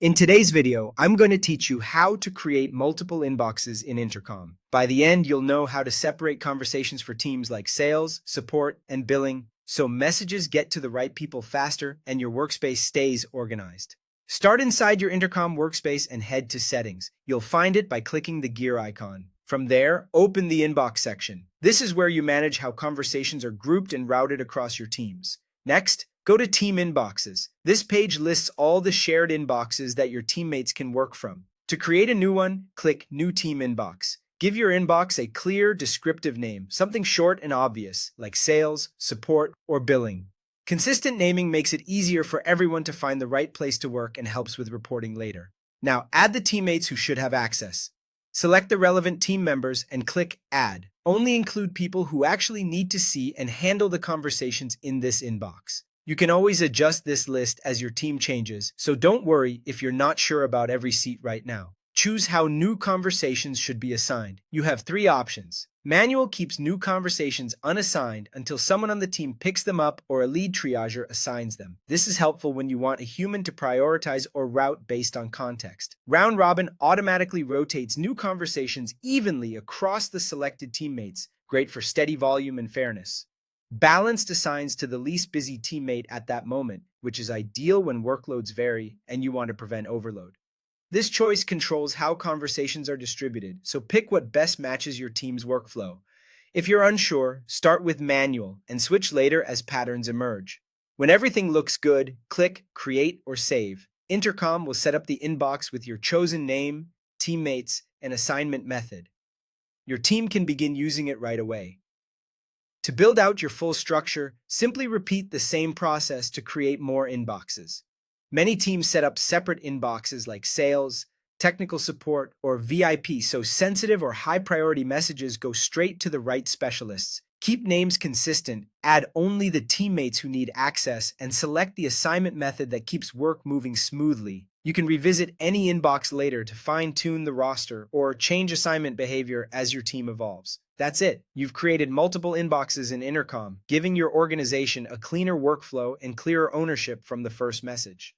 In today's video, I'm going to teach you how to create multiple inboxes in Intercom. By the end, you'll know how to separate conversations for teams like sales, support, and billing, so messages get to the right people faster and your workspace stays organized. Start inside your Intercom workspace and head to Settings. You'll find it by clicking the gear icon. From there, open the Inbox section. This is where you manage how conversations are grouped and routed across your teams. Next, go to Team Inboxes. This page lists all the shared inboxes that your teammates can work from. To create a new one, click New Team Inbox. Give your inbox a clear, descriptive name, something short and obvious, like sales, support, or billing. Consistent naming makes it easier for everyone to find the right place to work and helps with reporting later. Now, add the teammates who should have access. Select the relevant team members and click Add. Only include people who actually need to see and handle the conversations in this inbox. You can always adjust this list as your team changes, so don't worry if you're not sure about every seat right now. Choose how new conversations should be assigned. You have three options. Manual keeps new conversations unassigned until someone on the team picks them up or a lead triager assigns them. This is helpful when you want a human to prioritize or route based on context. Round Robin automatically rotates new conversations evenly across the selected teammates, great for steady volume and fairness. Balanced assigns to the least busy teammate at that moment, which is ideal when workloads vary and you want to prevent overload. This choice controls how conversations are distributed, so pick what best matches your team's workflow. If you're unsure, start with manual and switch later as patterns emerge. When everything looks good, click Create or Save. Intercom will set up the inbox with your chosen name, teammates, and assignment method. Your team can begin using it right away. To build out your full structure, simply repeat the same process to create more inboxes. Many teams set up separate inboxes like sales, technical support, or VIP, so sensitive or high-priority messages go straight to the right specialists. Keep names consistent, add only the teammates who need access, and select the assignment method that keeps work moving smoothly. You can revisit any inbox later to fine-tune the roster or change assignment behavior as your team evolves. That's it. You've created multiple inboxes in Intercom, giving your organization a cleaner workflow and clearer ownership from the first message.